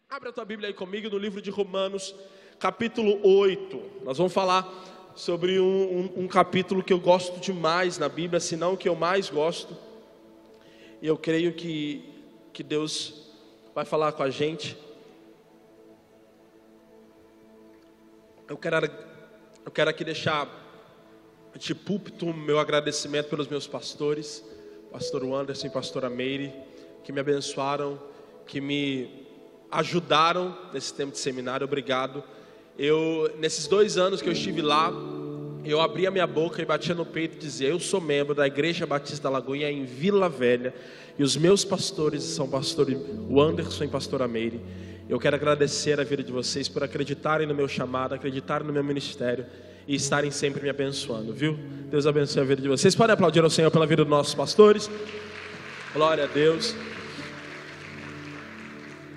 Abre a tua Bíblia aí comigo no livro de Romanos, capítulo 8. Nós vamos falar sobre um capítulo que eu gosto demais na Bíblia, se não o que eu mais gosto. E eu creio que Deus vai falar com a gente. Eu quero aqui deixar de púlpito o meu agradecimento pelos meus pastores, pastor Anderson e pastora Meire, que me abençoaram, que me ajudaram nesse tempo de seminário. Obrigado. Nesses 2 anos que eu estive lá, eu abria minha boca e batia no peito e dizia: eu sou membro da Igreja Batista da Lagoinha em Vila Velha, e os meus pastores são pastor Anderson e pastora Meire. Eu quero agradecer a vida de vocês por acreditarem no meu chamado, acreditarem no meu ministério e estarem sempre me abençoando, viu? Deus abençoe a vida de vocês. Podem aplaudir ao Senhor pela vida dos nossos pastores. Glória a Deus.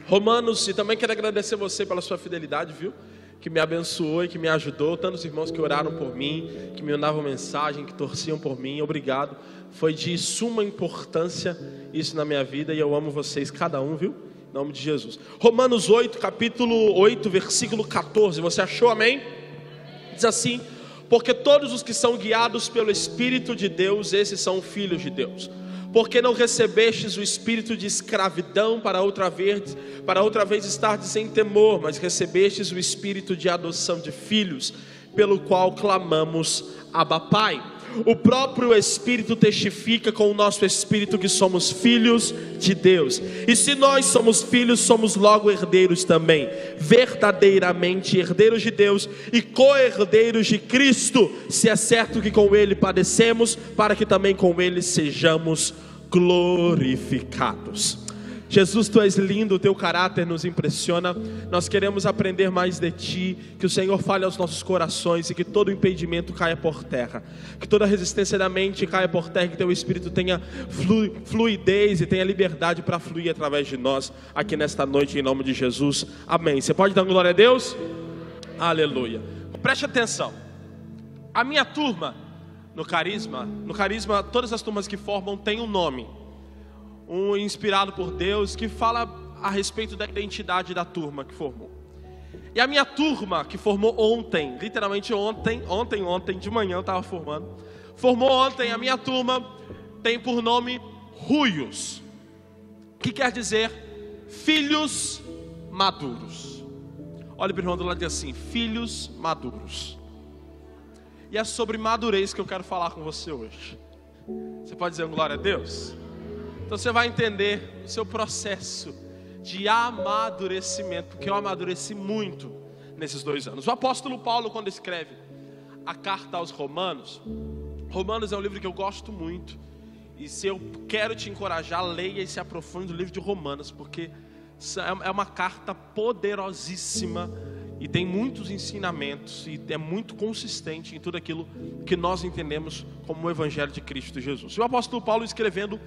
Romanos, e também quero agradecer você pela sua fidelidade, viu? Que me abençoou e que me ajudou. Tantos irmãos que oraram por mim, que me mandavam mensagem, que torciam por mim. Obrigado. Foi de suma importância isso na minha vida e eu amo vocês, cada um, viu? Em nome de Jesus. Romanos 8, capítulo 8, versículo 14. Você achou, amém? Diz assim: porque todos os que são guiados pelo Espírito de Deus, esses são filhos de Deus. Porque não recebestes o espírito de escravidão para outra vez estardes em temor, mas recebestes o espírito de adoção de filhos, pelo qual clamamos: Abba, Pai. O próprio Espírito testifica com o nosso espírito que somos filhos de Deus. E se nós somos filhos, somos logo herdeiros também, verdadeiramente herdeiros de Deus e co-herdeiros de Cristo, se é certo que com Ele padecemos, para que também com Ele sejamos glorificados. Jesus, Tu és lindo, o Teu caráter nos impressiona. Nós queremos aprender mais de Ti. Que o Senhor fale aos nossos corações e que todo impedimento caia por terra, que toda resistência da mente caia por terra, que Teu Espírito tenha fluidez e tenha liberdade para fluir através de nós aqui nesta noite, em nome de Jesus, amém. Você pode dar glória a Deus? Aleluia. Preste atenção. A minha turma no Carisma, todas as turmas que formam têm um nome, inspirado por Deus, que fala a respeito da identidade da turma que formou. E a minha turma, que formou ontem, literalmente ontem de manhã eu estava formou ontem, a minha turma tem por nome Ruios, que quer dizer filhos maduros. Olha para o irmão do lado e diz assim: filhos maduros. E é sobre madurez que eu quero falar com você hoje. Você pode dizer glória a Deus? Então você vai entender o seu processo de amadurecimento, porque eu amadureci muito nesses 2 anos. O apóstolo Paulo, quando escreve a carta aos Romanos é um livro que eu gosto muito. E se eu quero te encorajar, leia e se aprofunde no livro de Romanos, porque é uma carta poderosíssima e tem muitos ensinamentos e é muito consistente em tudo aquilo que nós entendemos como o Evangelho de Cristo Jesus. E o apóstolo Paulo, escrevendo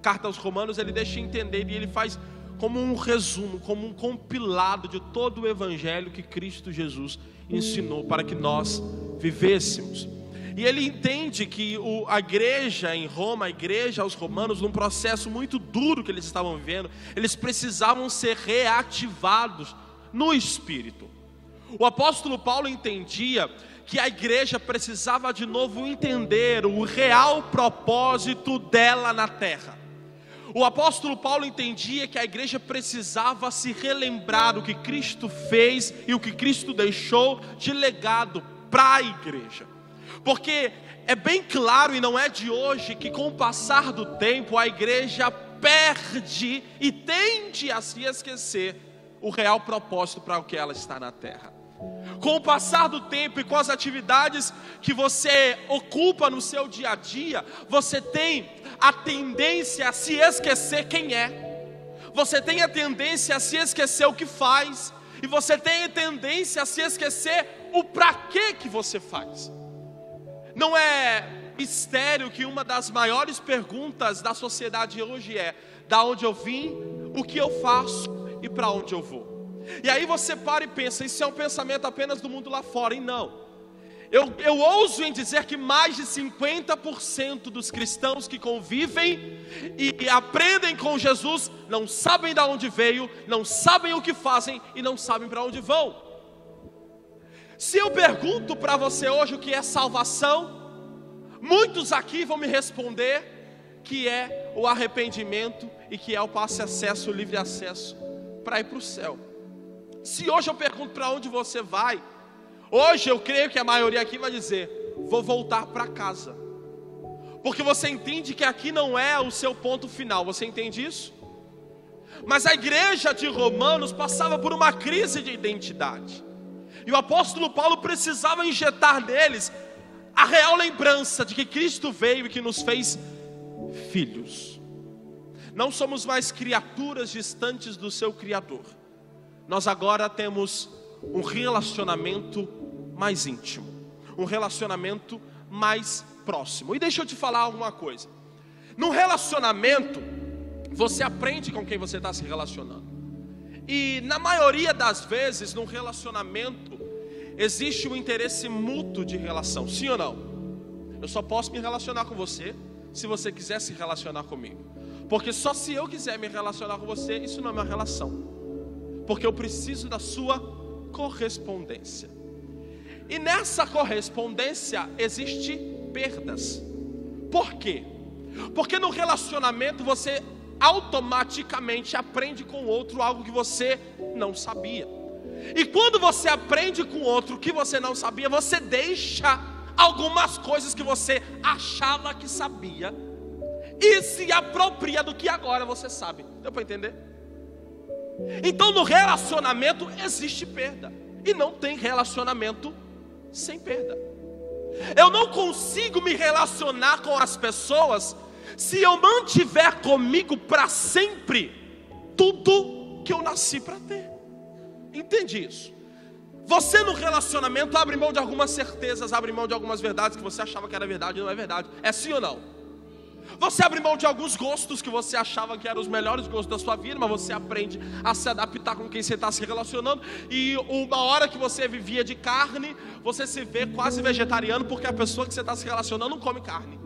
carta aos Romanos, ele deixa entender e ele faz como um resumo, como um compilado de todo o Evangelho que Cristo Jesus ensinou para que nós vivêssemos. E ele entende que a igreja em Roma, a igreja aos Romanos, num processo muito duro que eles estavam vivendo, eles precisavam ser reativados no Espírito. O apóstolo Paulo entendia que a igreja precisava de novo entender o real propósito dela na terra. O apóstolo Paulo entendia que a igreja precisava se relembrar do que Cristo fez e o que Cristo deixou de legado para a igreja. Porque é bem claro, e não é de hoje, que com o passar do tempo a igreja perde e tende a se esquecer o real propósito para o que ela está na terra. Com o passar do tempo e com as atividades que você ocupa no seu dia a dia, você tem a tendência a se esquecer quem é. Você tem a tendência a se esquecer o que faz. E você tem a tendência a se esquecer o para que você faz. Não é mistério que uma das maiores perguntas da sociedade hoje é: da onde eu vim, o que eu faço e para onde eu vou. E aí você para e pensa: isso é um pensamento apenas do mundo lá fora. E não, Eu ouso em dizer que mais de 50% dos cristãos que convivem e aprendem com Jesus não sabem de onde veio, não sabem o que fazem e não sabem para onde vão. Se eu pergunto para você hoje o que é salvação, muitos aqui vão me responder que é o arrependimento e que é o passe acesso, o livre acesso para ir para o céu. Se hoje eu pergunto para onde você vai, hoje eu creio que a maioria aqui vai dizer: vou voltar para casa. Porque você entende que aqui não é o seu ponto final, você entende isso? Mas a igreja de Romanos passava por uma crise de identidade. E o apóstolo Paulo precisava injetar neles a real lembrança de que Cristo veio e que nos fez filhos. Não somos mais criaturas distantes do seu Criador. Nós agora temos um relacionamento mais íntimo, um relacionamento mais próximo. E deixa eu te falar alguma coisa. No relacionamento, você aprende com quem você está se relacionando. E na maioria das vezes, num relacionamento, existe um interesse mútuo de relação, sim ou não? Eu só posso me relacionar com você se você quiser se relacionar comigo. Porque só se eu quiser me relacionar com você, isso não é uma relação. Porque eu preciso da sua correspondência. E nessa correspondência existe perdas. Por quê? Porque no relacionamento você automaticamente aprende com o outro algo que você não sabia. E quando você aprende com o outro o que você não sabia, você deixa algumas coisas que você achava que sabia e se apropria do que agora você sabe. Deu para entender? Então no relacionamento existe perda. E não tem relacionamento sem perda. Eu não consigo me relacionar com as pessoas se eu mantiver comigo para sempre tudo que eu nasci para ter. Entende isso? Você no relacionamento abre mão de algumas certezas, abre mão de algumas verdades que você achava que era verdade e não é verdade. É sim ou não? Você abre mão de alguns gostos que você achava que eram os melhores gostos da sua vida, mas você aprende a se adaptar com quem você está se relacionando. E uma hora que você vivia de carne, você se vê quase vegetariano, porque a pessoa que você está se relacionando não come carne.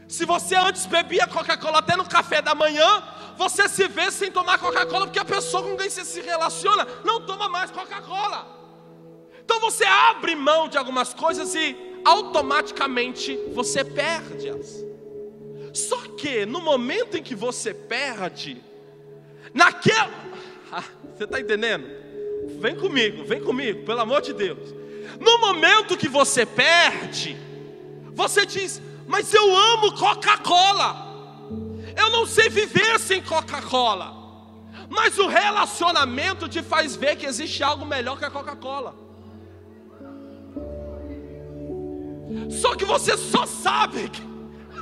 Se você antes bebia Coca-Cola até no café da manhã, você se vê sem tomar Coca-Cola, porque a pessoa com quem você se relaciona não toma mais Coca-Cola. Então você abre mão de algumas coisas e automaticamente você perde-as. Só que no momento em que você perde, você está entendendo? Vem comigo, pelo amor de Deus. No momento que você perde, você diz: mas eu amo Coca-Cola, eu não sei viver sem Coca-Cola. Mas o relacionamento te faz ver que existe algo melhor que a Coca-Cola. Só que você só sabe que,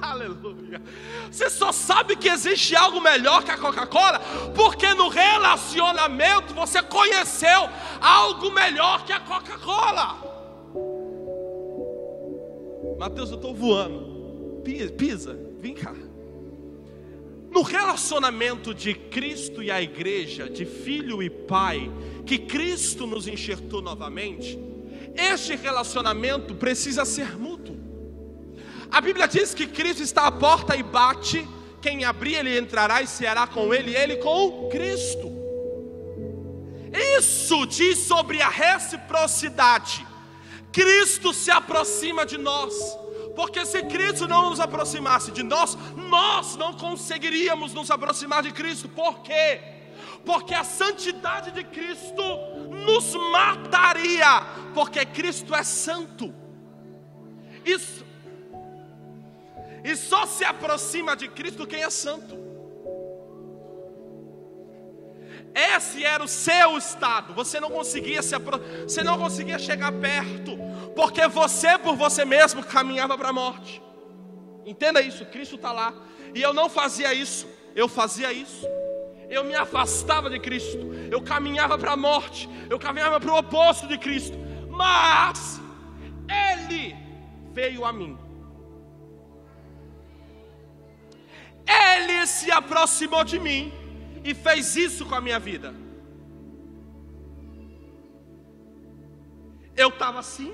aleluia, você só sabe que existe algo melhor que a Coca-Cola porque no relacionamento você conheceu algo melhor que a Coca-Cola. Mateus, eu estou voando. Pisa, vem cá. No relacionamento de Cristo e a igreja, de filho e pai, que Cristo nos enxertou novamente, este relacionamento precisa ser mútuo. A Bíblia diz que Cristo está à porta e bate. Quem abrir, ele entrará e ceará com ele, e ele com Cristo. Isso diz sobre a reciprocidade. Cristo se aproxima de nós, porque se Cristo não nos aproximasse de nós, nós não conseguiríamos nos aproximar de Cristo. Por quê? Porque a santidade de Cristo nos mataria, porque Cristo é santo. Isso. E só se aproxima de Cristo quem é santo. Esse era o seu estado. Você não conseguia você não conseguia chegar perto, porque você por você mesmo caminhava para a morte. Entenda isso, Cristo está lá. E eu não fazia isso, eu fazia isso. Eu me afastava de Cristo, eu caminhava para a morte, eu caminhava para o oposto de Cristo. Mas Ele veio a mim. Ele se aproximou de mim e fez isso com a minha vida. eu estava assim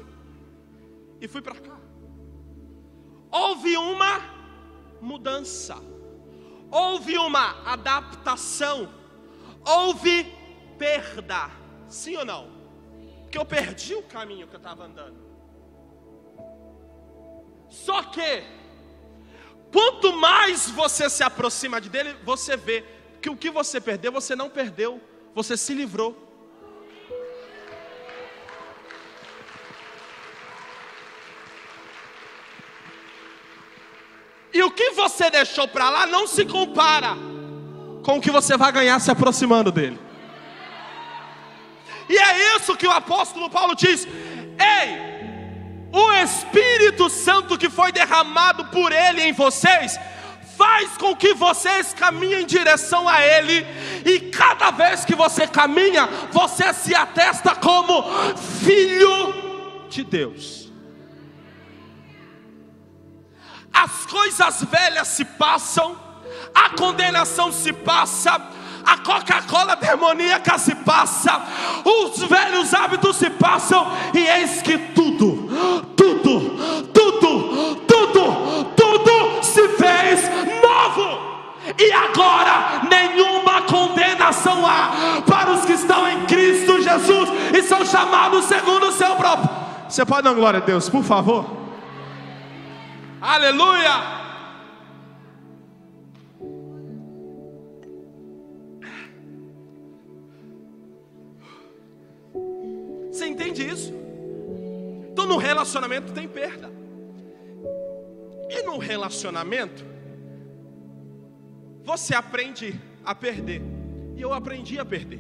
e fui para cá. Houve uma mudança, houve uma adaptação, houve perda, sim ou não? Porque eu perdi o caminho que eu estava andando. Só que quanto mais você se aproxima dele, você vê que o que você perdeu, você não perdeu, você se livrou. E o que você deixou para lá não se compara com o que você vai ganhar se aproximando dele. E é isso que o apóstolo Paulo diz: ei, o Espírito Santo que foi derramado por ele em vocês faz com que vocês caminhem em direção a ele, e cada vez que você caminha, você se atesta como filho de Deus. As coisas velhas se passam, a condenação se passa, a Coca-Cola demoníaca se passa, os velhos hábitos se passam, e eis que tudo se fez novo. E agora nenhuma condenação há para os que estão em Cristo Jesus e são chamados segundo o seu próprio. Você pode dar glória a Deus, por favor? Aleluia! Você entende isso? Então no relacionamento tem perda. E no relacionamento você aprende a perder. E eu aprendi a perder.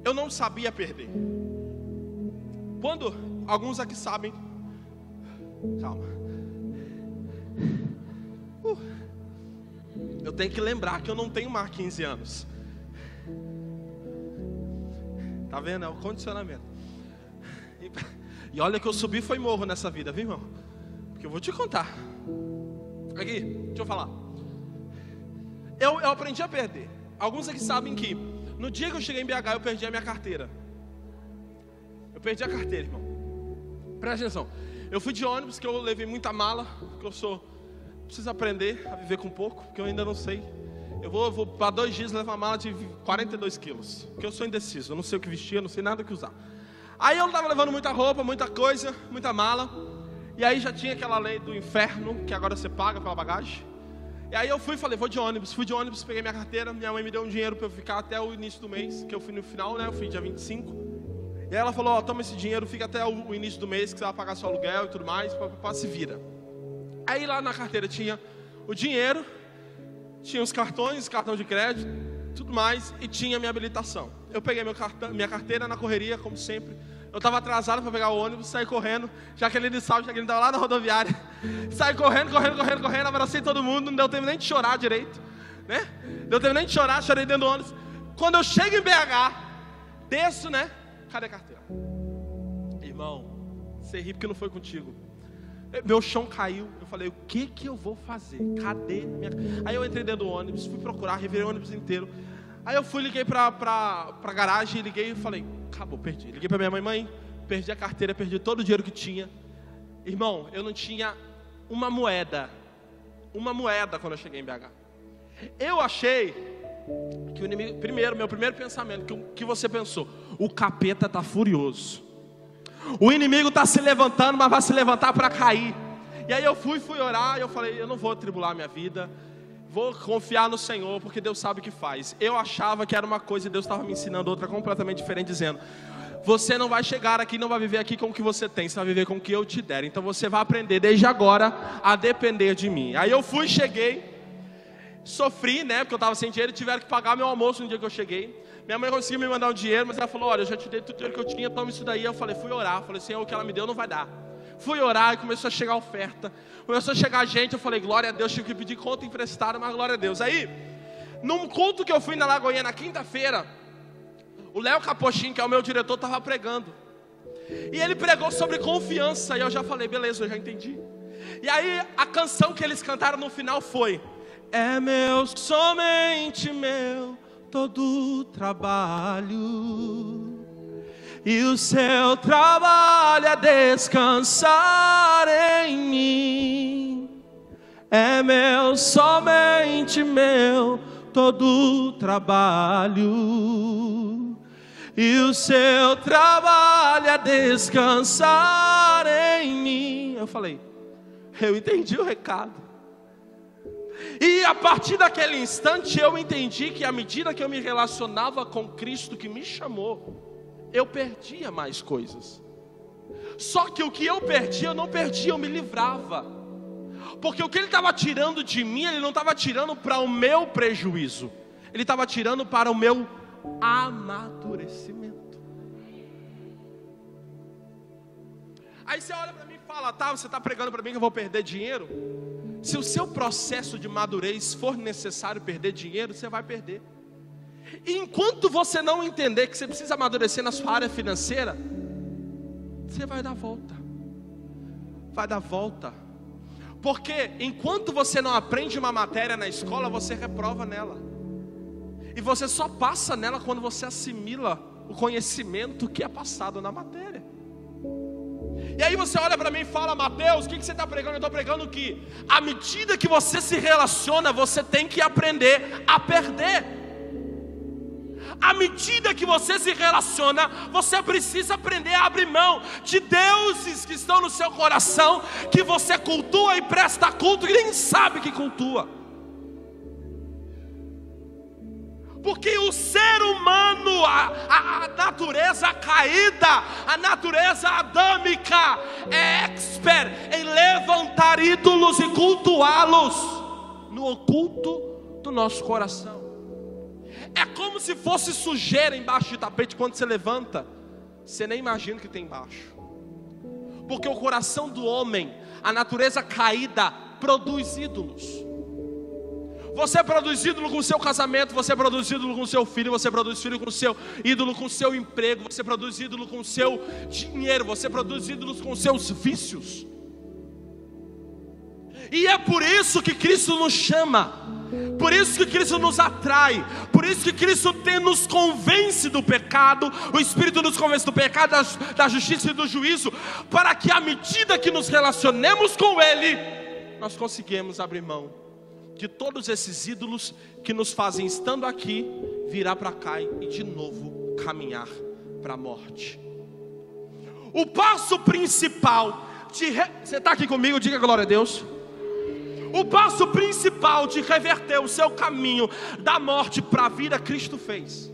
Eu não sabia perder. Quando alguns aqui sabem, calma. Eu tenho que lembrar que eu não tenho mais 15 anos. Tá vendo? É o condicionamento. E olha que eu subi foi morro nessa vida, viu, irmão? Porque eu vou te contar. Aqui, deixa eu falar. Eu aprendi a perder. Alguns aqui sabem que no dia que eu cheguei em BH eu perdi a minha carteira. Eu perdi a carteira, irmão. Presta atenção. Eu fui de ônibus, que eu levei muita mala, porque eu preciso aprender a viver com pouco, porque eu ainda não sei. Eu vou para 2 dias levar uma mala de 42 quilos, porque eu sou indeciso, eu não sei o que vestir, eu não sei nada o que usar. Aí eu estava levando muita roupa, muita coisa, muita mala, e aí já tinha aquela lei do inferno, que agora você paga pela bagagem. E aí eu fui e falei, fui de ônibus, peguei minha carteira, minha mãe me deu um dinheiro para eu ficar até o início do mês, que eu fui no final, né, eu fui dia 25. E aí ela falou, ó, toma esse dinheiro, fica até o início do mês, que você vai pagar seu aluguel e tudo mais, para se vira. Aí lá na carteira tinha o dinheiro, tinha os cartões, cartão de crédito, tudo mais, e tinha minha habilitação. Eu peguei minha carteira na correria, como sempre. Eu estava atrasado para pegar o ônibus, saí correndo, Jaqueline estava lá na rodoviária. Saí correndo, abracei todo mundo, não deu tempo nem de chorar direito, né? Deu tempo nem de chorar, chorei dentro do ônibus. Quando eu chego em BH, desço, né? Cadê a carteira? Irmão, você ri porque não foi contigo. Meu chão caiu. Eu falei, o que eu vou fazer? Cadê minha... Aí eu entrei dentro do ônibus, fui procurar, revirei o ônibus inteiro. Aí eu liguei pra garagem, liguei e falei, acabou, perdi. Liguei pra minha mãe, perdi a carteira, perdi todo o dinheiro que tinha. Irmão, eu não tinha uma moeda quando eu cheguei em BH. Eu achei que o inimigo, meu primeiro pensamento, que você pensou, o capeta está furioso, o inimigo está se levantando, mas vai se levantar para cair. E aí eu fui orar, e eu falei, eu não vou tribular minha vida, vou confiar no Senhor, porque Deus sabe o que faz. Eu achava que era uma coisa e Deus estava me ensinando outra completamente diferente, dizendo, você não vai chegar aqui, não vai viver aqui com o que você tem, você vai viver com o que eu te der. Então você vai aprender desde agora a depender de mim. Aí eu cheguei, sofri, né, porque eu estava sem dinheiro, tiveram que pagar meu almoço no dia que eu cheguei. Minha mãe conseguiu me mandar um dinheiro, mas ela falou, olha, eu já te dei tudo o dinheiro que eu tinha, toma isso daí. Eu falei, fui orar, falei, Senhor, o que ela me deu não vai dar. Fui orar e começou a chegar oferta, começou a chegar gente, eu falei, glória a Deus, tive que pedir conta emprestada, mas glória a Deus. Aí, num culto que eu fui na Lagoinha na quinta-feira, o Léo Capochin, que é o meu diretor, estava pregando. E ele pregou sobre confiança, e eu já falei, beleza, eu já entendi. E aí, a canção que eles cantaram no final foi, é meu, somente meu, todo trabalho, e o seu trabalho é descansar em mim. É meu, somente meu, todo trabalho, e o seu trabalho é descansar em mim. Eu falei, eu entendi o recado. E a partir daquele instante eu entendi que à medida que eu me relacionava com Cristo que me chamou, eu perdia mais coisas. Só que o que eu perdia, eu não perdia, eu me livrava. Porque o que ele estava tirando de mim, ele não estava tirando para o meu prejuízo, ele estava tirando para o meu amadurecimento. Aí você olha para mim e fala, tá, você está pregando para mim que eu vou perder dinheiro? Se o seu processo de madurez for necessário perder dinheiro, você vai perder. E enquanto você não entender que você precisa amadurecer na sua área financeira, você vai dar volta. Vai dar volta. Porque enquanto você não aprende uma matéria na escola, você reprova nela. E você só passa nela quando você assimila o conhecimento que é passado na matéria. E aí você olha para mim e fala, Mateus, o que você está pregando? Eu estou pregando que à medida que você se relaciona, você tem que aprender a perder. À medida que você se relaciona, você precisa aprender a abrir mão de deuses que estão no seu coração, que você cultua e presta culto e nem sabe que cultua. Porque o ser humano, a natureza caída, a natureza adâmica, é expert em levantar ídolos e cultuá-los no oculto do nosso coração. É como se fosse sujeira embaixo de tapete. Quando você levanta, você nem imagina o que tem embaixo. Porque o coração do homem, a natureza caída, produz ídolos. Você produz ídolo com o seu casamento, você produz ídolo com o seu filho, você produz filho com o seu ídolo, com o seu emprego, você produz ídolo com o seu dinheiro, você produz ídolos com os seus vícios. E é por isso que Cristo nos chama, por isso que Cristo nos atrai, por isso que Cristo nos convence do pecado, o Espírito nos convence do pecado, da justiça e do juízo, para que à medida que nos relacionemos com Ele, nós conseguimos abrir mão de todos esses ídolos que nos fazem, estando aqui, virar para cá e de novo caminhar para a morte. O passo principal você está aqui comigo? Diga glória a Deus. O passo principal de reverter o seu caminho da morte para a vida, Cristo fez.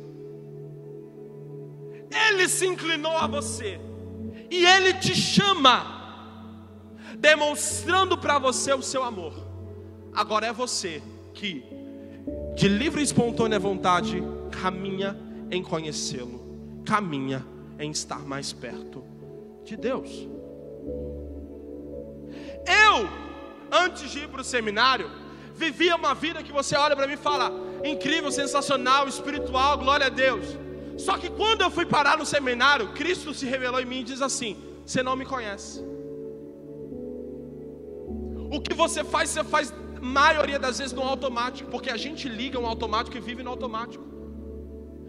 Ele se inclinou a você e Ele te chama, demonstrando para você o seu amor. Agora é você que, de livre e espontânea vontade, caminha em conhecê-lo, caminha em estar mais perto de Deus. Eu, antes de ir para o seminário, vivia uma vida que você olha para mim e fala, incrível, sensacional, espiritual, glória a Deus. Só que quando eu fui parar no seminário, Cristo se revelou em mim e diz assim, você não me conhece. O que você faz maioria das vezes no automático, porque a gente liga um automático e vive no automático.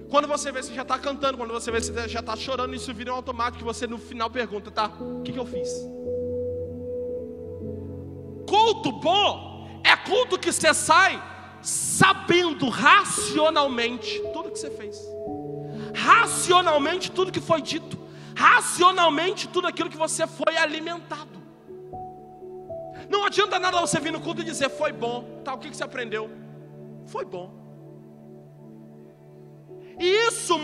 Quando você vê, você já está cantando, quando você vê, você já está chorando, isso vira um automático, e você no final pergunta, tá, o que eu fiz? Culto bom é culto que você sai sabendo racionalmente tudo que você fez, racionalmente tudo que foi dito, racionalmente tudo aquilo que você foi alimentado. Não adianta nada você vir no culto e dizer, foi bom, tá, o que você aprendeu? Foi bom. E isso,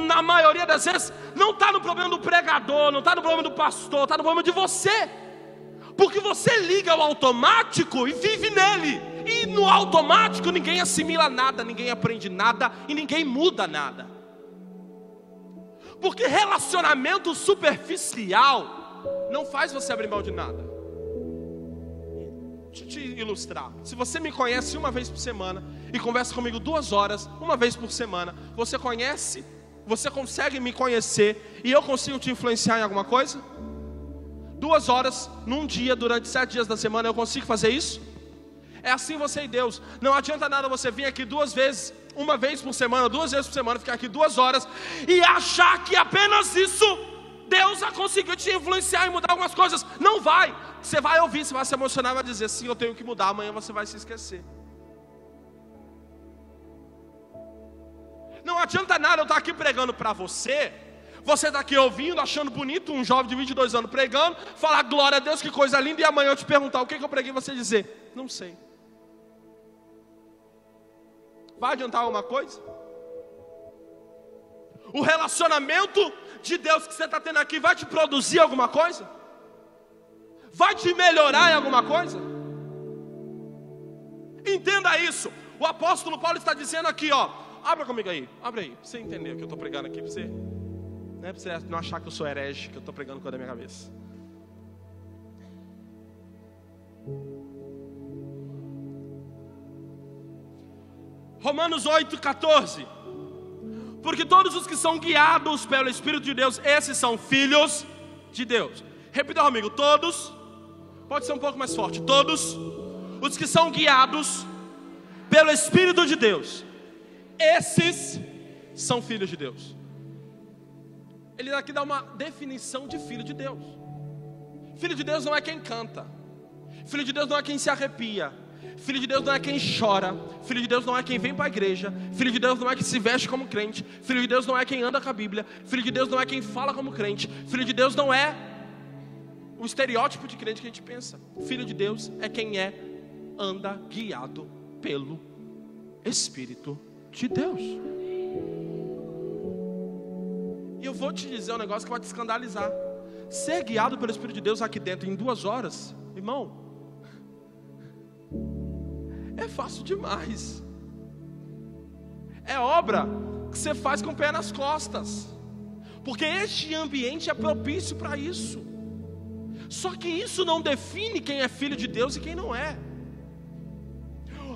na maioria das vezes, não está no problema do pregador, não está no problema do pastor, está no problema de você. Porque você liga ao automático e vive nele. E no automático ninguém assimila nada, ninguém aprende nada e ninguém muda nada. Porque relacionamento superficial não faz você abrir mão de nada. Deixa eu te ilustrar. Se você me conhece uma vez por semana e conversa comigo 2 horas, uma vez por semana, você consegue me conhecer e eu consigo te influenciar em alguma coisa? 2 horas num dia, durante 7 dias da semana, eu consigo fazer isso? É assim você e Deus. Não adianta nada você vir aqui 2 vezes uma vez por semana, 2 vezes por semana, ficar aqui 2 horas e achar que apenas isso Deus já conseguiu te influenciar e mudar algumas coisas. Não vai. Você vai ouvir, você vai se emocionar e vai dizer, sim, eu tenho que mudar. Amanhã você vai se esquecer. Não adianta nada eu estar aqui pregando para você. Você está aqui ouvindo, achando bonito um jovem de 22 anos pregando, falar glória a Deus, que coisa linda, e amanhã eu te perguntar o que eu preguei e você dizer, não sei. Vai adiantar alguma coisa? O relacionamento de Deus que você está tendo aqui vai te produzir alguma coisa? Vai te melhorar em alguma coisa? Entenda isso. O apóstolo Paulo está dizendo aqui, ó. Abra comigo aí, abre aí, para você entender o que eu estou pregando aqui, para você, né, para você não achar que eu sou herege, que eu estou pregando coisa da minha cabeça. Romanos 8,14. Porque todos os que são guiados pelo Espírito de Deus, esses são filhos de Deus. Repita comigo, todos, pode ser um pouco mais forte, todos os que são guiados pelo Espírito de Deus, esses são filhos de Deus. Ele aqui dá uma definição de filho de Deus. Filho de Deus não é quem canta. Filho de Deus não é quem se arrepia. Filho de Deus não é quem chora. Filho de Deus não é quem vem para a igreja. Filho de Deus não é quem se veste como crente. Filho de Deus não é quem anda com a Bíblia. Filho de Deus não é quem fala como crente. Filho de Deus não é o estereótipo de crente que a gente pensa. Filho de Deus é quem anda guiado pelo Espírito de Deus. E eu vou te dizer um negócio que vai te escandalizar. Ser guiado pelo Espírito de Deus aqui dentro em 2 horas, irmão, é fácil demais. É obra que você faz com o pé nas costas, porque este ambiente é propício para isso. Só que isso não define quem é filho de Deus e quem não é.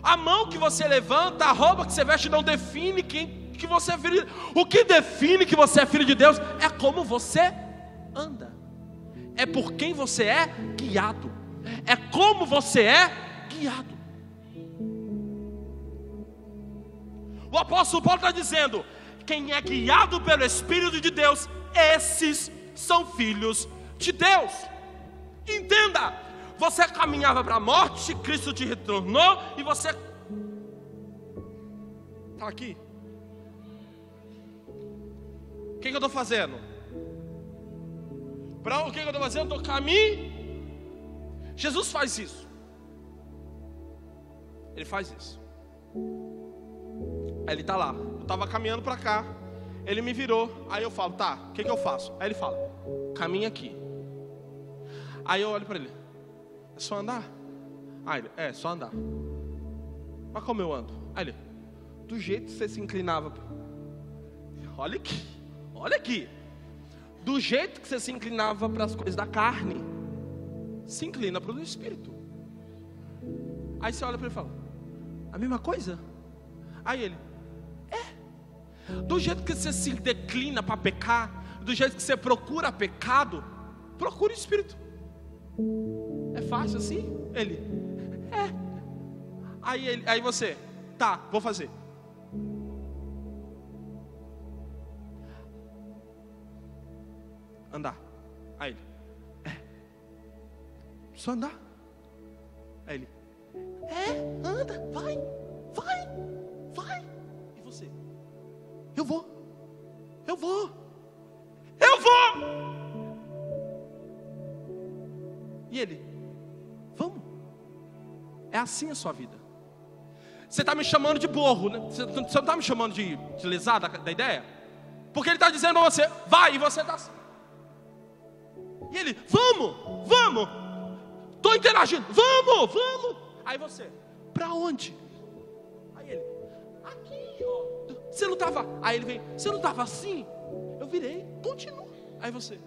A mão que você levanta, a roupa que você veste não define que você é filho de Deus. O que define que você é filho de Deus é como você anda. É por quem você é guiado. É como você é guiado. O apóstolo Paulo está dizendo, quem é guiado pelo Espírito de Deus, esses são filhos de Deus. Entenda, você caminhava para a morte, Cristo te retornou e você está aqui. O que eu estou fazendo? Para o que eu estou fazendo? Eu estou caminhando. Jesus faz isso. Ele faz isso. Aí ele está lá. Eu estava caminhando para cá. Ele me virou. Aí eu falo, tá, o que eu faço? Aí ele fala, caminha aqui. Aí eu olho para ele, é só andar? Aí ele, é só andar. Mas como eu ando? Aí ele, do jeito que você se inclinava. Olha aqui, olha aqui. Do jeito que você se inclinava para as coisas da carne, se inclina para o do Espírito. Aí você olha para ele e fala, a mesma coisa? Aí ele, do jeito que você se declina para pecar, do jeito que você procura pecado, procura o Espírito. É fácil assim? Ele, Aí você, tá, vou fazer. Andar. Aí ele, só andar. Aí ele, anda, vai. E você? Eu vou. E ele, vamos. É assim a sua vida. Você está me chamando de burro, né? Você não está me chamando de lesado da ideia? Porque ele está dizendo a você, vai, e você está assim. E ele, vamos. Estou interagindo, vamos. Aí você, para onde? Aí ele, aqui, ó. Você não estava, aí ele vem, você não estava assim? Eu virei, continua. Aí você,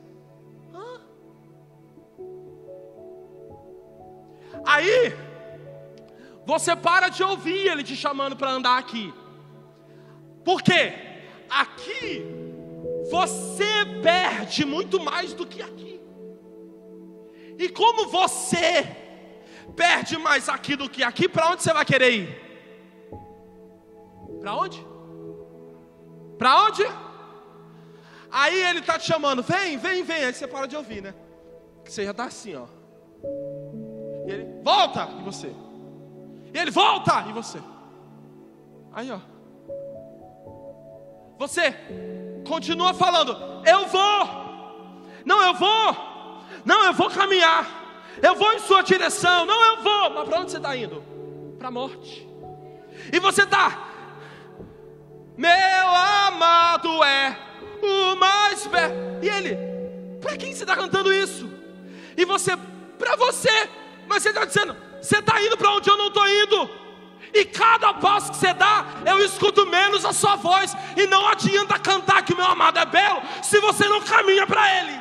Aí você para de ouvir ele te chamando para andar aqui. Por quê? Aqui você perde muito mais do que aqui. E como você perde mais aqui do que aqui, para onde você vai querer ir? Para onde? Para onde? Aí ele está te chamando, vem, vem, vem. Aí você para de ouvir, né? Que você já está assim, ó. E ele, volta! E você? E ele, volta! E você? Aí, ó. Você continua falando, eu vou. Não, eu vou. Não, eu vou caminhar. Eu vou em sua direção. Não, eu vou. Mas para onde você está indo? Para a morte. E você está, meu amado é o mais belo. E ele, para quem você está cantando isso? E você, para você. Mas você está dizendo, você está indo para onde eu não estou indo. E cada passo que você dá, eu escuto menos a sua voz. E não adianta cantar que o meu amado é belo, se você não caminha para ele.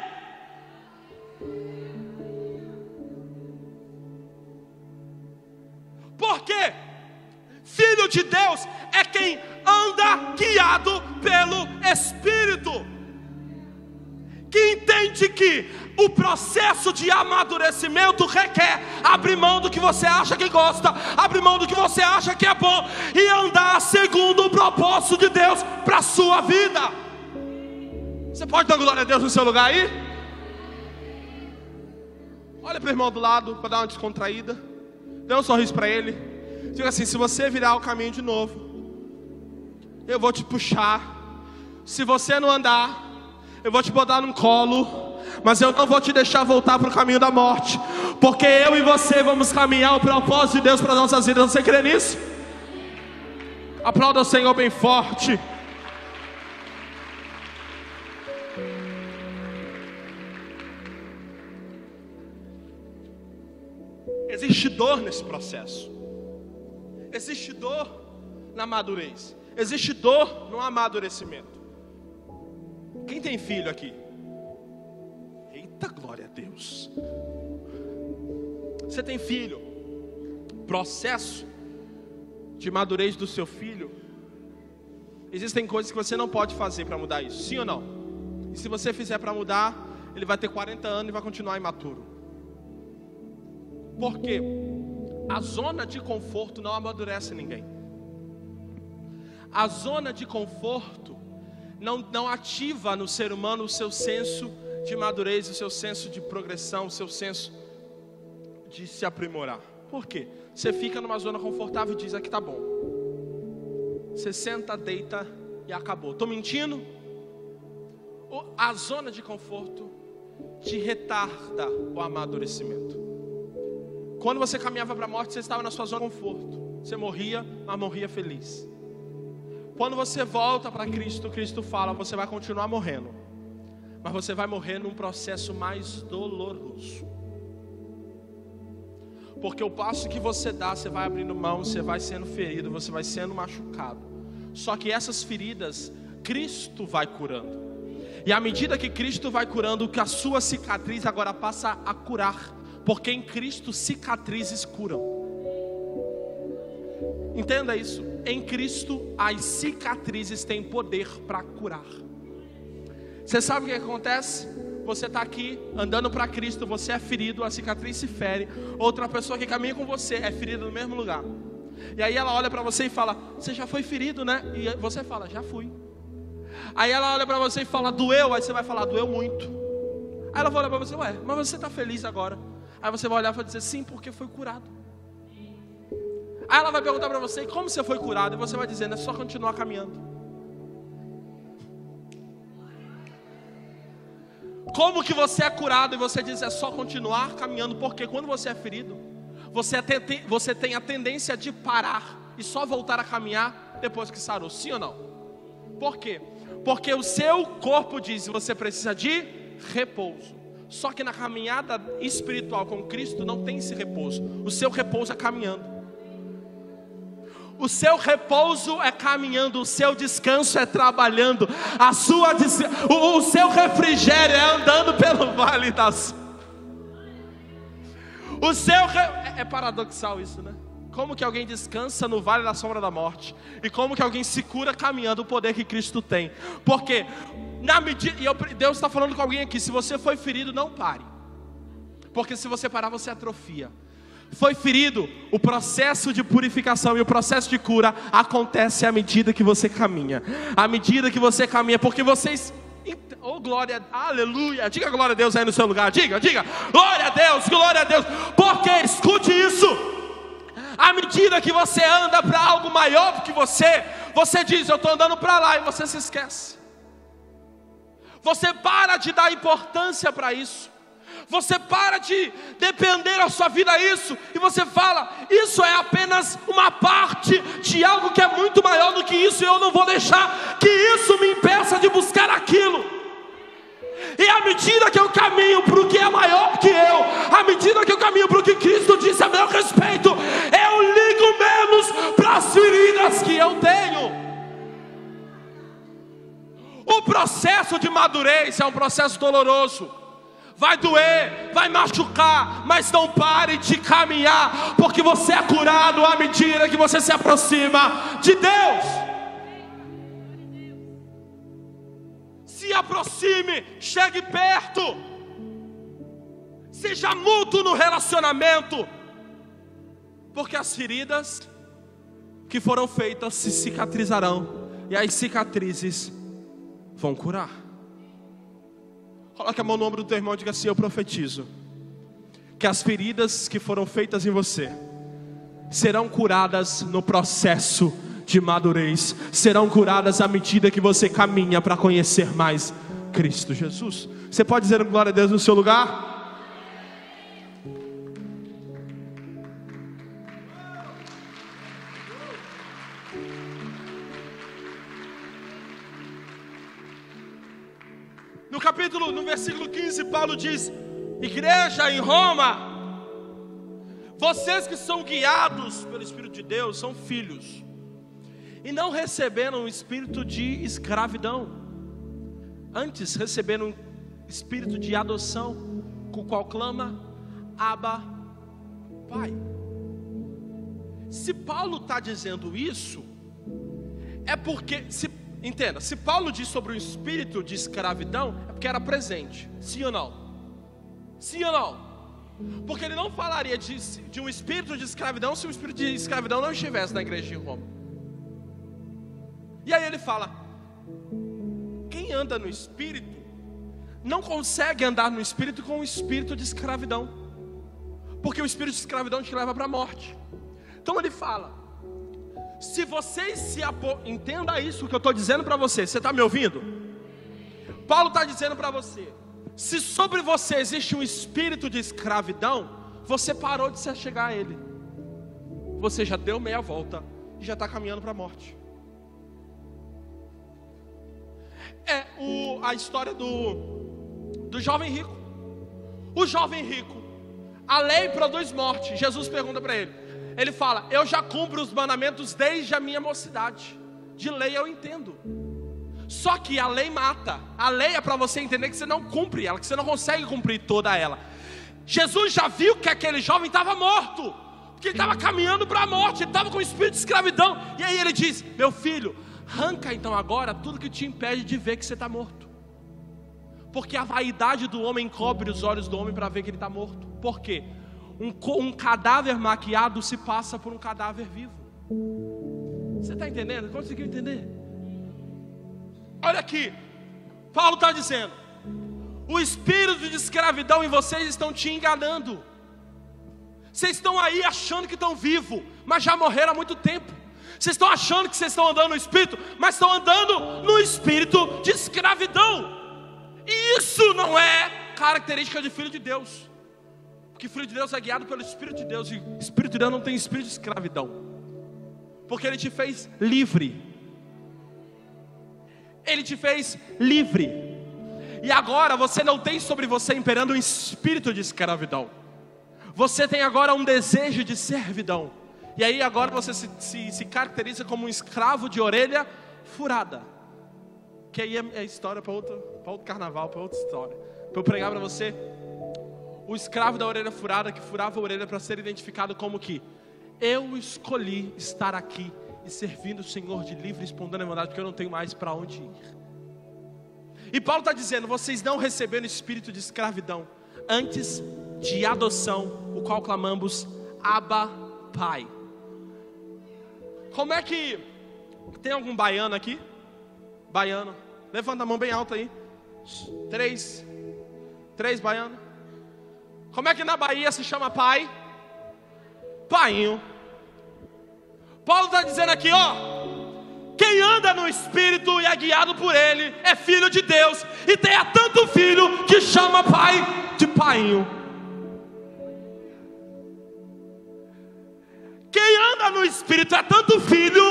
Por quê? Filho de Deus é quem anda guiado pelo Espírito, que entende que o processo de amadurecimento requer abrir mão do que você acha que gosta, abrir mão do que você acha que é bom e andar segundo o propósito de Deus para a sua vida. Você pode dar glória a Deus no seu lugar aí? Olha para o irmão do lado para dar uma descontraída, dê um sorriso para ele. Diga assim, se você virar o caminho de novo, eu vou te puxar. Se você não andar, eu vou te botar num colo, mas eu não vou te deixar voltar para o caminho da morte, porque eu e você vamos caminhar o propósito de Deus para as nossas vidas. Você crê nisso? Aplauda o Senhor bem forte. Existe dor nesse processo. Existe dor na madurez. Existe dor no amadurecimento. Quem tem filho aqui? Eita, glória a Deus. Você tem filho? Processo de madurez do seu filho. Existem coisas que você não pode fazer para mudar isso. Sim ou não? E se você fizer para mudar, ele vai ter 40 anos e vai continuar imaturo. Por quê? A zona de conforto não amadurece ninguém. A zona de conforto não ativa no ser humano o seu senso de madurez, o seu senso de progressão, o seu senso de se aprimorar. Por quê? Você fica numa zona confortável e diz, aqui tá bom. Você senta, deita e acabou. Estou mentindo? A zona de conforto te retarda o amadurecimento. Quando você caminhava para a morte, você estava na sua zona de conforto. Você morria, mas morria feliz. Quando você volta para Cristo, Cristo fala, você vai continuar morrendo, mas você vai morrer num processo mais doloroso. Porque o passo que você dá, você vai abrindo mão, você vai sendo ferido, você vai sendo machucado. Só que essas feridas, Cristo vai curando. E à medida que Cristo vai curando, que a sua cicatriz agora passa a curar. Porque em Cristo cicatrizes curam. Entenda isso. Em Cristo as cicatrizes têm poder para curar. Você sabe o que acontece? Você está aqui andando para Cristo, você é ferido, a cicatriz se fere. Outra pessoa que caminha com você é ferida no mesmo lugar. E aí ela olha para você e fala, você já foi ferido, né? E você fala, já fui. Aí ela olha para você e fala, doeu? Aí você vai falar, doeu muito. Aí ela vai olhar para você, ué, mas você está feliz agora? Aí você vai olhar e vai dizer, sim, porque foi curado. Aí ela vai perguntar para você, como você foi curado? E você vai dizer, é só continuar caminhando. Como que você é curado? E você diz, é só continuar caminhando. Porque quando você é ferido, você tem a tendência de parar e só voltar a caminhar depois que sarou. Sim ou não? Por quê? Porque o seu corpo diz que você precisa de repouso. Só que na caminhada espiritual com Cristo não tem esse repouso. O seu repouso é caminhando. O seu repouso é caminhando. O seu descanso é trabalhando. O seu refrigério é andando pelo vale das... É paradoxal isso, né? Como que alguém descansa no vale da sombra da morte? E como que alguém se cura caminhando o poder que Cristo tem? Porque Deus está falando com alguém aqui, se você foi ferido, não pare. Porque se você parar, você atrofia. foi ferido. O processo de purificação e o processo de cura acontece à medida que você caminha. À medida que você caminha, porque vocês... Oh, glória, aleluia. Diga glória a Deus aí no seu lugar. Diga, glória a Deus, glória a Deus. Porque, escute isso, à medida que você anda para algo maior do que você diz, eu estou andando para lá, e você se esquece. Você para de dar importância para isso. Você para de depender a sua vida a isso, e você fala, isso é apenas uma parte de algo que é muito maior do que isso, e eu não vou deixar que isso me impeça de buscar aquilo. E à medida que eu caminho para o que é maior que eu, à medida que eu caminho para o que Cristo disse a meu respeito, eu ligo menos para as feridas que eu tenho. O processo de madurez é um processo doloroso. Vai doer, vai machucar, mas não pare de caminhar, porque você é curado à medida que você se aproxima de Deus. Se aproxime, chegue perto, seja mútuo no relacionamento, porque as feridas que foram feitas se cicatrizarão, e as cicatrizes vão curar. Coloque a mão no ombro do teu irmão e diga assim: eu profetizo que as feridas que foram feitas em você serão curadas no processo de madurez, serão curadas à medida que você caminha para conhecer mais Cristo Jesus. Você pode dizer glória a Deus no seu lugar? No versículo 15, Paulo diz: igreja em Roma, vocês que são guiados pelo Espírito de Deus são filhos, e não receberam um espírito de escravidão, antes receberam um espírito de adoção, com o qual clama, Abba, Pai. Se Paulo está dizendo isso, é porque, entenda, se Paulo diz sobre o espírito de escravidão, é porque era presente, sim ou não? Sim ou não? Porque ele não falaria de um espírito de escravidão se o espírito de escravidão não estivesse na igreja de Roma. E aí ele fala: quem anda no espírito não consegue andar no espírito com o espírito de escravidão, porque o espírito de escravidão te leva para a morte. Então ele fala: se vocês entenda isso que eu estou dizendo para você. Você está me ouvindo? Paulo está dizendo para você: se sobre você existe um espírito de escravidão, você parou de se achegar a ele, você já deu meia volta e já está caminhando para a morte. É a história do jovem rico. O jovem rico, a lei produz morte. Jesus pergunta para ele, ele fala: eu já cumpro os mandamentos desde a minha mocidade. De lei eu entendo. Só que a lei mata. A lei é para você entender que você não cumpre ela, que você não consegue cumprir toda ela. Jesus já viu que aquele jovem estava morto, porque ele estava caminhando para a morte, ele estava com o espírito de escravidão. E aí ele diz: meu filho, arranca então agora tudo que te impede de ver que você está morto. Porque a vaidade do homem encobre os olhos do homem para ver que ele está morto. Por quê? Um cadáver maquiado se passa por um cadáver vivo. Você está entendendo? Conseguiu entender? Olha aqui, Paulo está dizendo: o espírito de escravidão em vocês estão te enganando. Vocês estão aí achando que estão vivos, mas já morreram há muito tempo. Vocês estão achando que vocês estão andando no espírito, mas estão andando no espírito de escravidão. E isso não é característica de filho de Deus, porque filho de Deus é guiado pelo Espírito de Deus, e o Espírito de Deus não tem espírito de escravidão, porque Ele te fez livre. Ele te fez livre. E agora você não tem sobre você imperando um espírito de escravidão. Você tem agora um desejo de servidão. E aí agora você se caracteriza como um escravo de orelha furada. Que aí é história para outro carnaval, para outra história. Para eu pregar para você: o escravo da orelha furada, que furava a orelha para ser identificado como que eu escolhi estar aqui e servindo o Senhor de livre e espontânea vontade, porque eu não tenho mais para onde ir. E Paulo está dizendo: vocês não receberam espírito de escravidão, antes de adoção, o qual clamamos Abba, Pai. Como é que... Tem algum baiano aqui? Baiano. Levanta a mão bem alta aí. 3 baianos. Como é que na Bahia se chama pai? Painho. Paulo está dizendo aqui, ó: quem anda no Espírito e é guiado por Ele é filho de Deus. E tem tanto filho que chama pai de painho. Quem anda no Espírito é tanto filho,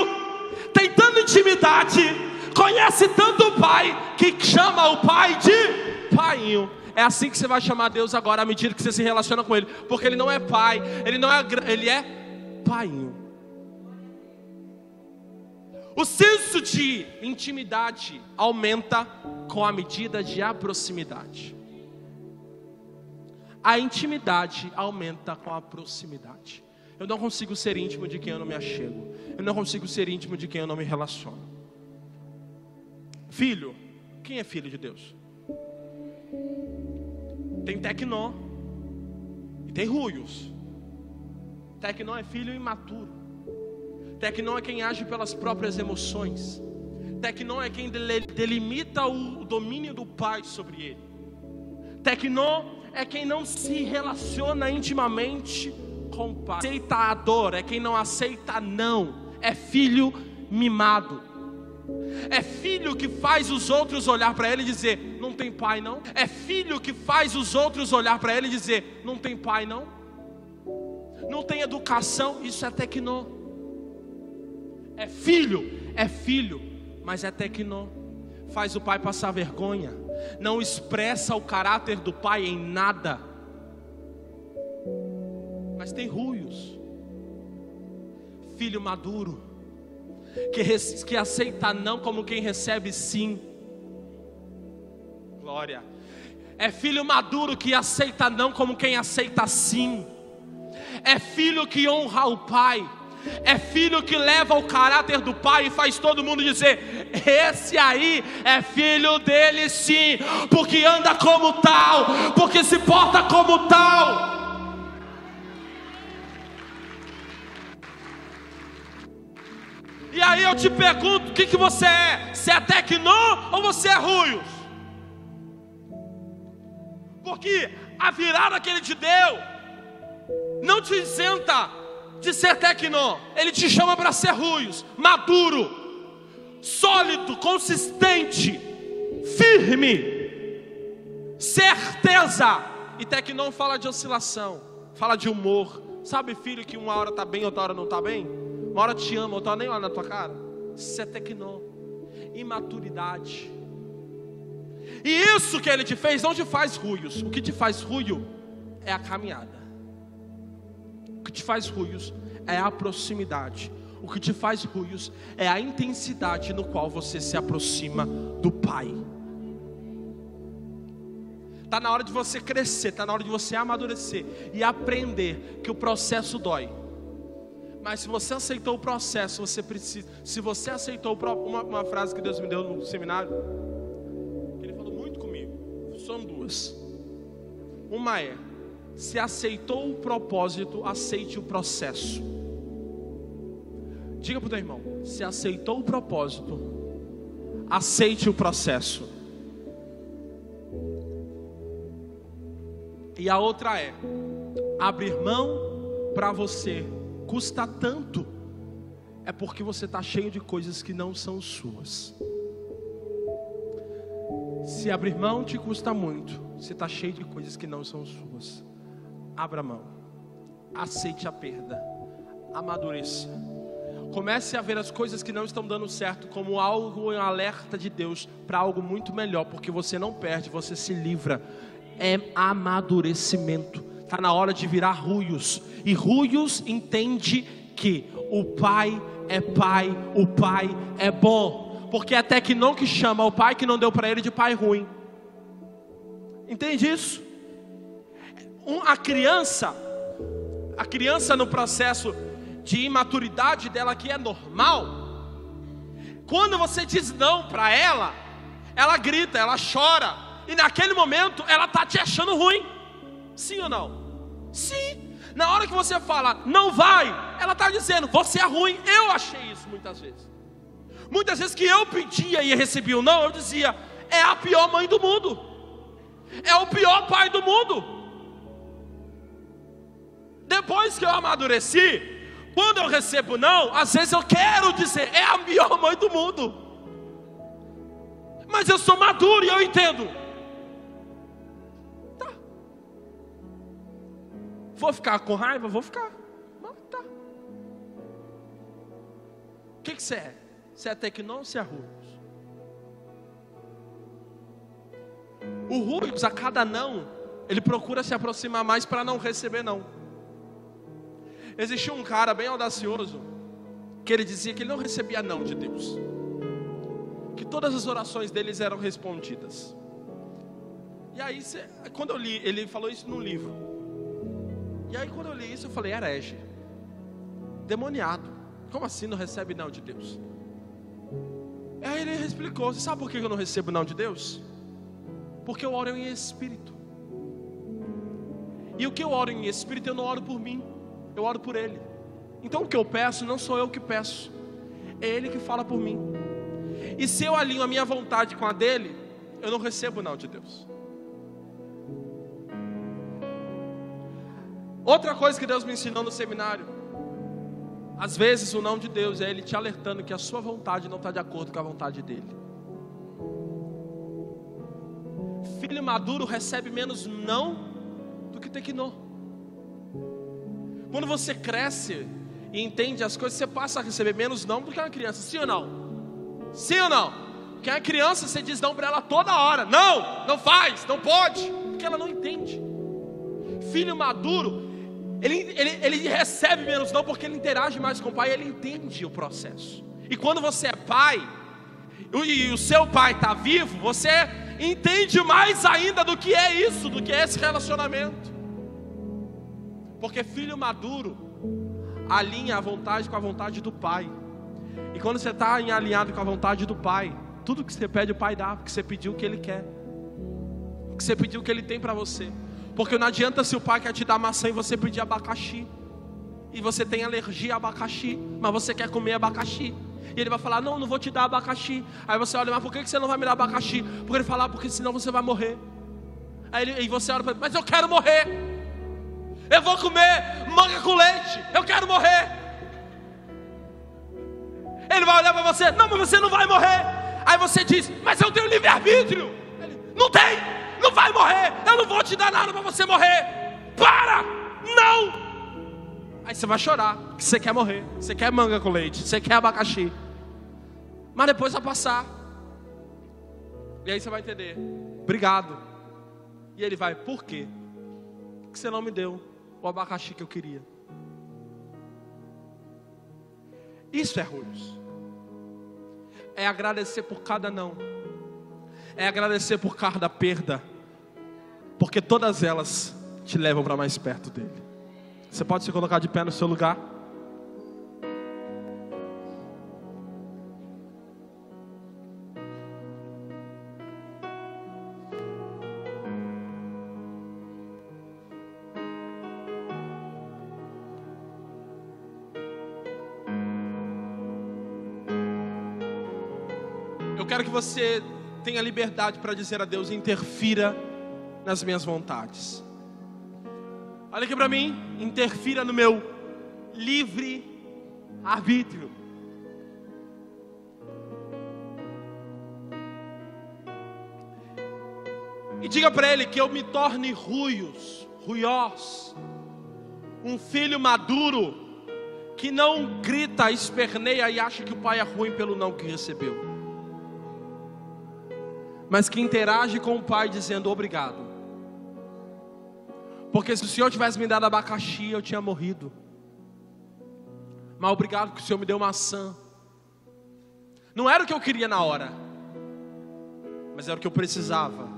tem tanta intimidade, conhece tanto o pai, que chama o pai de painho. É assim que você vai chamar Deus agora, à medida que você se relaciona com Ele. Porque Ele não é pai, Ele é painho. O senso de intimidade aumenta com a medida de proximidade. A intimidade aumenta com a proximidade. Eu não consigo ser íntimo de quem eu não me achego. Eu não consigo ser íntimo de quem eu não me relaciono. Filho, quem é filho de Deus? Tem tecnó e tem ruios. Tecnó é filho imaturo. Tecnó é quem age pelas próprias emoções. Tecnó é quem delimita o domínio do pai sobre ele. Tecnó é quem não se relaciona intimamente com o pai. Aceitador é quem não aceita não. É filho mimado. É filho que faz os outros olhar para ele e dizer: não tem pai não. É filho que faz os outros olhar para ele e dizer: não tem pai não. Não tem educação. Isso é tecnó. É filho, mas é tecnó. Faz o pai passar vergonha. Não expressa o caráter do pai em nada. Mas tem ruios. Filho maduro, que aceita não como quem recebe sim. Glória. É filho maduro que aceita não como quem aceita sim. É filho que honra o pai. É filho que leva o caráter do pai e faz todo mundo dizer: esse aí é filho dele sim, porque anda como tal, porque se porta como tal. E aí eu te pergunto, o que você é? Você é tecnó ou você é ruios? Porque a virada que ele te deu não te isenta de ser tecnó. Ele te chama para ser ruios, maduro, sólido, consistente, firme, certeza. E tecnó fala de oscilação, fala de humor. Sabe filho que uma hora está bem, outra hora não está bem? Uma hora te ama, outra hora nem olha na tua cara. Isso é tecnó. Imaturidade. E isso que ele te fez não te faz ruios. O que te faz ruio é a caminhada. O que te faz ruios é a proximidade. O que te faz ruios é a intensidade no qual você se aproxima do Pai. Está na hora de você crescer, está na hora de você amadurecer e aprender que o processo dói. Mas se você aceitou o processo, você precisa. Se você aceitou uma frase que Deus me deu no seminário, que Ele falou muito comigo, são duas. Uma é: se aceitou o propósito, aceite o processo. Diga para o teu irmão: se aceitou o propósito, aceite o processo. E a outra é: abrir mão para você custa tanto, é porque você está cheio de coisas que não são suas. Se abrir mão te custa muito, você está cheio de coisas que não são suas. Abra mão, aceite a perda, amadureça. Comece a ver as coisas que não estão dando certo como algo, um alerta de Deus para algo muito melhor, porque você não perde, você se livra. É amadurecimento. Está na hora de virar ruios. E ruios entende que o pai, o pai é bom. Porque é tecnó que chama o pai que não deu para ele de pai ruim. Entende isso? A criança no processo de imaturidade dela, que é normal, quando você diz não para ela, ela grita, ela chora. E naquele momento ela está te achando ruim. Sim ou não? Sim. Na hora que você fala, não vai, ela está dizendo, você é ruim. Eu achei isso muitas vezes. Muitas vezes que eu pedia e recebia um não, eu dizia, é a pior mãe do mundo, é o pior pai do mundo. Depois que eu amadureci, quando eu recebo não, às vezes eu quero dizer, é a pior mãe do mundo. Mas eu sou maduro e eu entendo. Tá. Vou ficar com raiva? Vou ficar. Mas tá. O que você é? Você é Tecnon ou você é Ruios? O Ruios, a cada não, ele procura se aproximar mais para não receber não. Existia um cara bem audacioso, que ele dizia que ele não recebia não de Deus, que todas as orações deles eram respondidas. E aí, quando eu li, ele falou isso num livro. E aí quando eu li isso, eu falei, herege, demoniado, como assim não recebe não de Deus? E aí ele explicou, você sabe por que eu não recebo não de Deus? Porque eu oro em espírito. E o que eu oro em espírito, eu não oro por mim, eu oro por Ele. Então o que eu peço, não sou eu que peço, é Ele que fala por mim. E se eu alinho a minha vontade com a dele, eu não recebo não de Deus. Outra coisa que Deus me ensinou no seminário, às vezes o não de Deus é Ele te alertando que a sua vontade não está de acordo com a vontade dEle. Filho maduro recebe menos não do que Tecnon. Quando você cresce e entende as coisas, você passa a receber menos não do que uma criança, sim ou não? Sim ou não? Porque a criança, você diz não para ela toda hora, não, não faz, não pode, porque ela não entende. Filho maduro, ele recebe menos não porque ele interage mais com o pai, ele entende o processo. E quando você é pai, e o seu pai está vivo, você entende mais ainda do que é isso, do que é esse relacionamento. Porque filho maduro alinha a vontade com a vontade do pai. E quando você está alinhado com a vontade do pai, tudo que você pede o pai dá, porque você pediu o que ele quer, porque você pediu o que ele tem para você. Porque não adianta se o pai quer te dar maçã e você pedir abacaxi, e você tem alergia a abacaxi, mas você quer comer abacaxi, e ele vai falar, não vou te dar abacaxi. Aí você olha, mas por que você não vai me dar abacaxi? Porque ele fala, porque senão você vai morrer. Aí você olha para ele, mas eu quero morrer, eu vou comer manga com leite, eu quero morrer. Ele vai olhar para você, não, mas você não vai morrer. Aí você diz, mas eu tenho livre-arbítrio. Ele, não tem, não vai morrer, eu não vou te dar nada para você morrer. Para, não. Aí você vai chorar, que você quer morrer, você quer manga com leite, você quer abacaxi. Mas depois vai passar. E aí você vai entender, obrigado. E ele vai, por quê? Porque você não me deu o abacaxi que eu queria. Isso é Ruios. É agradecer por cada não. É agradecer por cada perda, porque todas elas te levam para mais perto dele. Você pode se colocar de pé no seu lugar? Eu quero que você tenha liberdade para dizer a Deus, interfira nas minhas vontades. Olha aqui para mim, interfira no meu livre arbítrio. E diga para Ele que eu me torne ruios, um filho maduro, que não grita, esperneia e acha que o pai é ruim pelo não que recebeu, mas que interage com o pai dizendo obrigado. Porque se o Senhor tivesse me dado abacaxi, eu tinha morrido. Mas obrigado que o Senhor me deu maçã. Não era o que eu queria na hora, mas era o que eu precisava.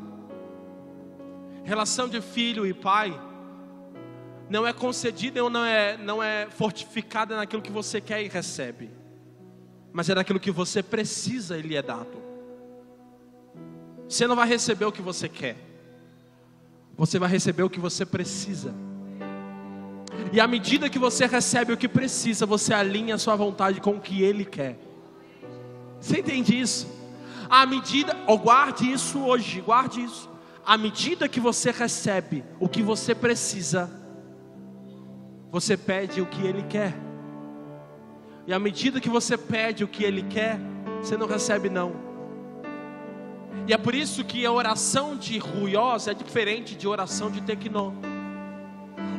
Relação de filho e pai não é concedida ou não é fortificada naquilo que você quer e recebe, mas é naquilo que você precisa e lhe é dado. Você não vai receber o que você quer, você vai receber o que você precisa. E à medida que você recebe o que precisa, você alinha a sua vontade com o que Ele quer. Você entende isso? À medida, guarde isso hoje, guarde isso. À medida que você recebe o que você precisa, você pede o que Ele quer. E à medida que você pede o que Ele quer, você não recebe não. E é por isso que a oração de Ruiós é diferente de oração de Tequinó.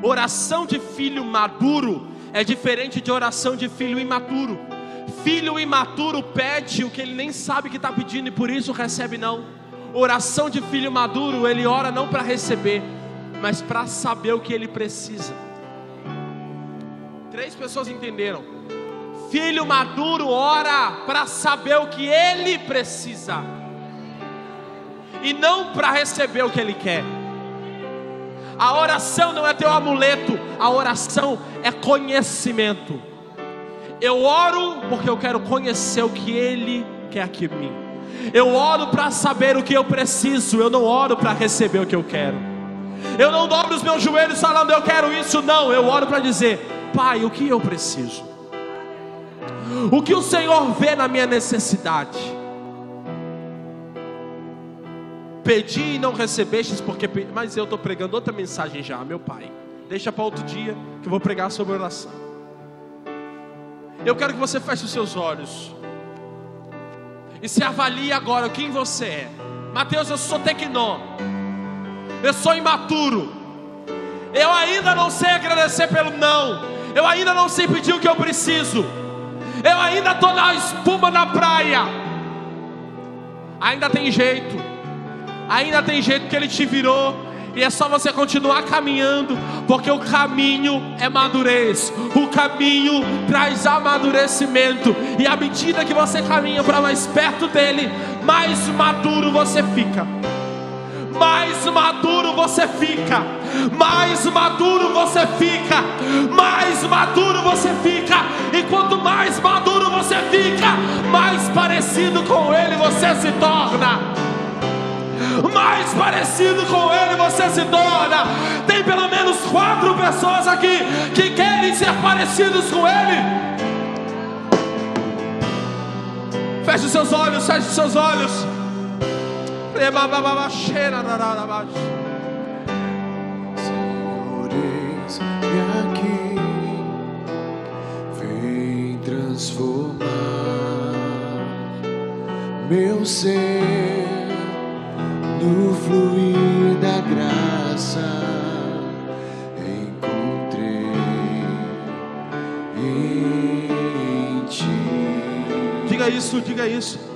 Oração de filho maduro é diferente de oração de filho imaturo. Filho imaturo pede o que ele nem sabe que está pedindo e por isso recebe não. Oração de filho maduro, ele ora não para receber, mas para saber o que ele precisa. 3 pessoas entenderam. Filho maduro ora para saber o que ele precisa e não para receber o que ele quer. A oração não é teu amuleto, a oração é conhecimento. Eu oro porque eu quero conhecer o que Ele quer aqui em mim. Eu oro para saber o que eu preciso, eu não oro para receber o que eu quero. Eu não dobro os meus joelhos falando eu quero isso, não. Eu oro para dizer, Pai, o que eu preciso? O que o Senhor vê na minha necessidade? Pedi e não recebestes porque... Mas eu estou pregando outra mensagem já, meu Pai. Deixa para outro dia que eu vou pregar sobre oração. Eu quero que você feche os seus olhos e se avalie agora quem você é. Mateus, eu sou Tequinó, eu sou imaturo, eu ainda não sei agradecer pelo não, eu ainda não sei pedir o que eu preciso, eu ainda estou na espuma na praia. Ainda tem jeito que Ele te virou. E é só você continuar caminhando, porque o caminho é madurez, o caminho traz amadurecimento. E à medida que você caminha para mais perto dele, mais maduro você fica. Mais maduro você fica. Mais maduro você fica. Mais maduro você fica. E quanto mais maduro você fica, mais parecido com ele você se torna. Mais parecido com Ele você se torna. Tem pelo menos 4 pessoas aqui que querem ser parecidos com Ele. Feche os seus olhos, feche os seus olhos. Senhor, eis-me aqui, vem transformar meu ser no fluir da graça. Encontrei em ti. Diga isso, diga isso.